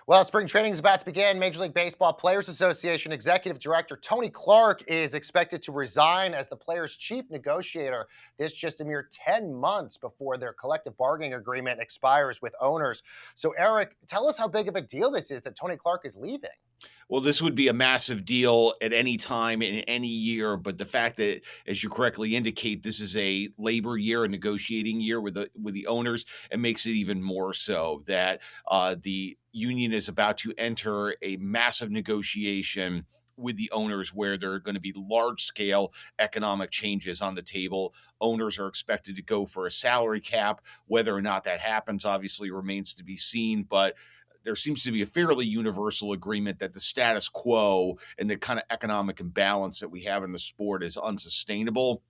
Well, spring training is about to begin. Major League Baseball Players Association Executive Director Tony Clark is expected to resign as the players' chief negotiator. This just a mere 10 months before their collective bargaining agreement expires with owners. So, Eric, tell us how big of a deal this is that Tony Clark is leaving. Well, this would be a massive deal at any time in any year, but the fact that, as you correctly indicate, this is a labor year, a negotiating year with the owners, it makes it even more so that the union is about to enter a massive negotiation with the owners where there are going to be large scale economic changes on the table. Owners are expected to go for a salary cap. Whether or not that happens obviously remains to be seen, but there seems to be a fairly universal agreement that the status quo and the kind of economic imbalance that we have in the sport is unsustainable.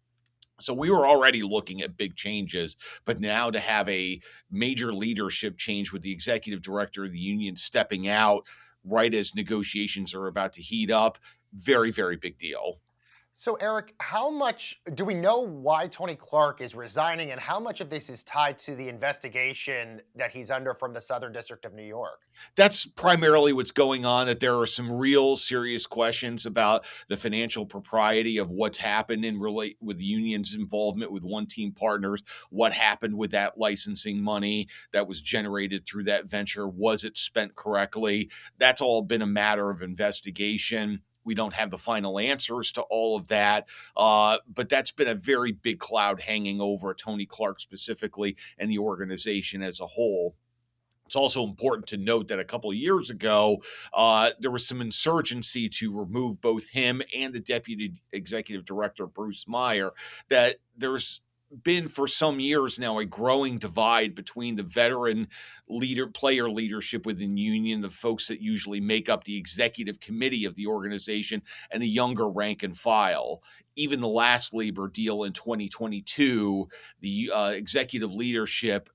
So we were already looking at big changes, but now to have a major leadership change with the executive director of the union stepping out right as negotiations are about to heat up, very, very big deal. So, Eric, how much do we know why Tony Clark is resigning, and how much of this is tied to the investigation that he's under from the Southern District of New York? That's primarily what's going on, that there are some real serious questions about the financial propriety of what's happened in relate with the union's involvement with one team partners. What happened with that licensing money that was generated through that venture? Was it spent correctly? That's all been a matter of investigation. We don't have the final answers to all of that, but that's been a very big cloud hanging over Tony Clark specifically and the organization as a whole. It's also important to note that a couple of years ago, there was some insurgency to remove both him and the deputy executive director, Bruce Meyer, that there's been for some years now a growing divide between the veteran player leadership within the union, the folks that usually make up the executive committee of the organization, and the younger rank and file. Even the last labor deal in 2022, the executive leadership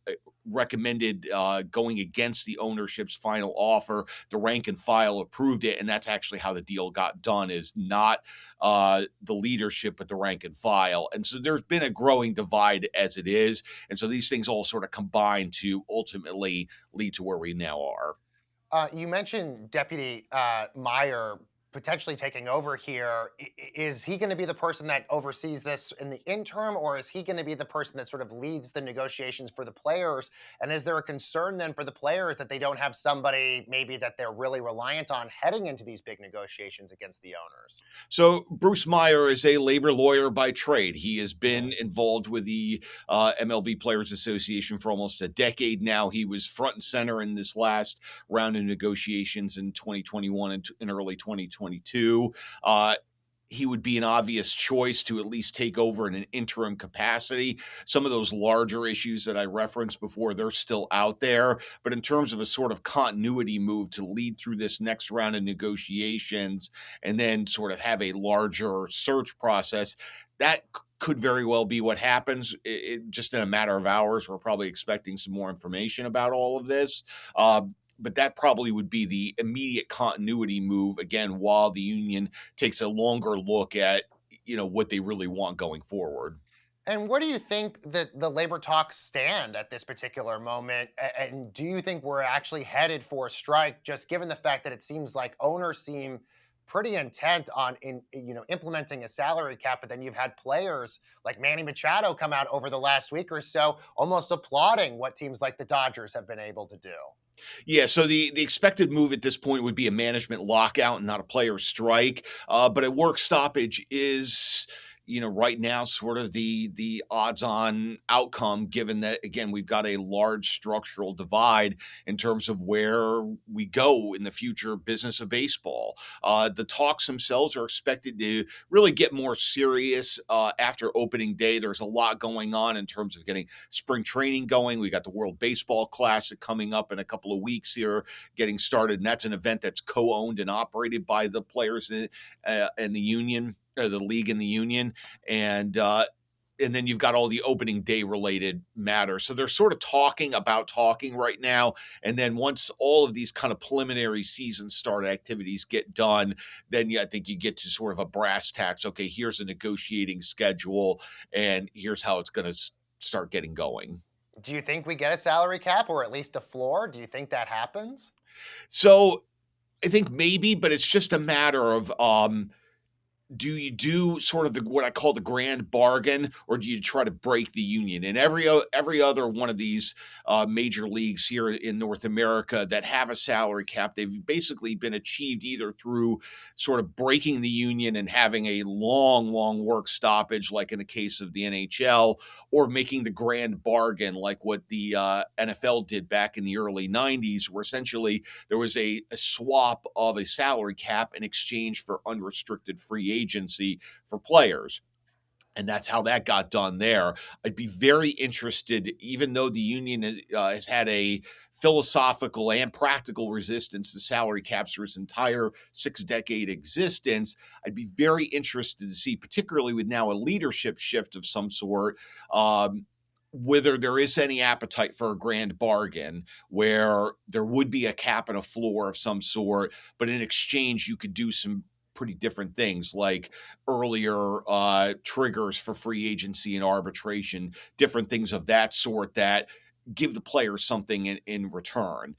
recommended going against the ownership's final offer. The rank and file approved it, and that's actually how the deal got done, is not the leadership, but the rank and file. And so there's been a growing divide as it is. And so these things all sort of combine to ultimately lead to where we now are. You mentioned Deputy Meyer potentially taking over here. Is he going to be the person that oversees this in the interim, or is he going to be the person that sort of leads the negotiations for the players? And is there a concern then for the players that they don't have somebody maybe that they're really reliant on heading into these big negotiations against the owners? So Bruce Meyer is a labor lawyer by trade. He has been involved with the MLB Players Association for almost a decade now. He was front and center in this last round of negotiations in 2021 and in early 2022. He would be an obvious choice to at least take over in an interim capacity. Some of those larger issues that I referenced before, they're still out there. But in terms of a sort of continuity move to lead through this next round of negotiations and then sort of have a larger search process, that could very well be what happens. Just in a matter of hours, we're probably expecting some more information about all of this. But that probably would be the immediate continuity move, again, while the union takes a longer look at, what they really want going forward. And where do you think that the labor talks stand at this particular moment? And do you think we're actually headed for a strike, just given the fact that it seems like owners seem pretty intent on implementing a salary cap, but then you've had players like Manny Machado come out over the last week or so almost applauding what teams like the Dodgers have been able to do? Yeah, so the expected move at this point would be a management lockout and not a player strike. But a work stoppage is, right now sort of the odds-on outcome, given that, again, we've got a large structural divide in terms of where we go in the future business of baseball. The talks themselves are expected to really get more serious after opening day. There's a lot going on in terms of getting spring training going. We got the World Baseball Classic coming up in a couple of weeks here, getting started, and that's an event that's co-owned and operated by the players and the union, or the league and the union, and then you've got all the opening day related matters. So they're sort of talking right now, and then once all of these kind of preliminary season start activities get done, then I think you get to sort of a brass tacks. Okay, here's a negotiating schedule, and here's how it's going to start getting going. Do you think we get a salary cap or at least a floor? Do you think that happens? So I think maybe, but it's just a matter of do you do sort of the what I call the grand bargain, or do you try to break the union? And every other one of these major leagues here in North America that have a salary cap, they've basically been achieved either through sort of breaking the union and having a long work stoppage, like in the case of the NHL, or making the grand bargain, like what the NFL did back in the early '90s, where essentially there was a swap of a salary cap in exchange for unrestricted free agency for players. And that's how that got done there. I'd be very interested, even though the union has had a philosophical and practical resistance to salary caps for its entire 6-decade existence. I'd be very interested to see, particularly with now a leadership shift of some sort, whether there is any appetite for a grand bargain where there would be a cap and a floor of some sort, but in exchange, you could do some pretty different things like earlier triggers for free agency and arbitration, different things of that sort that give the players something in return.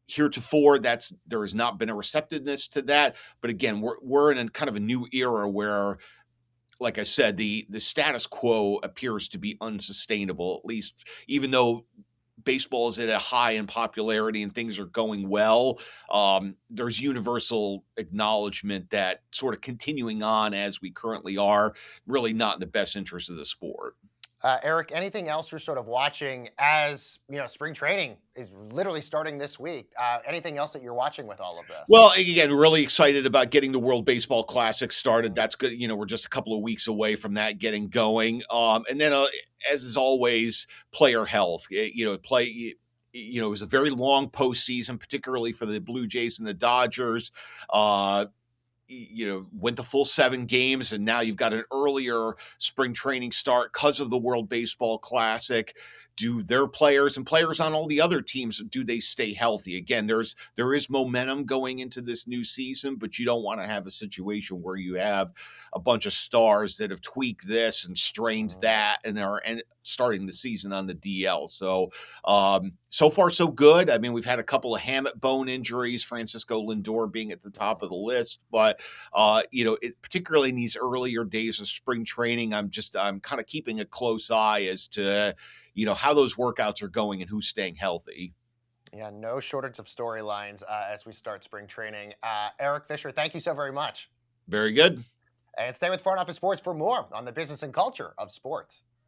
Heretofore, there has not been a receptiveness to that. But again, we're in a kind of a new era where, like I said, the status quo appears to be unsustainable, at least even though baseball is at a high in popularity and things are going well. There's universal acknowledgement that sort of continuing on as we currently are really not in the best interest of the sport. Eric, anything else you're sort of watching as spring training is literally starting this week? Anything else that you're watching with all of this? Well, again, really excited about getting the World Baseball Classic started. That's good. We're just a couple of weeks away from that getting going. And then, as is always, player health. It was a very long postseason, particularly for the Blue Jays and the Dodgers. Went the full 7 games, and now you've got an earlier spring training start because of the World Baseball Classic. Do their players and players on all the other teams, do they stay healthy? Again, there is momentum going into this new season, but you don't want to have a situation where you have a bunch of stars that have tweaked this and strained that and are starting the season on the DL. So so far so good. I mean, we've had a couple of hamate bone injuries, Francisco Lindor being at the top of the list, but particularly in these earlier days of spring training, I'm kind of keeping a close eye as to how those workouts are going and who's staying healthy. Yeah, no shortage of storylines as we start spring training. Eric Fisher, thank you so very much. Very good. And stay with Front Office Sports for more on the business and culture of sports.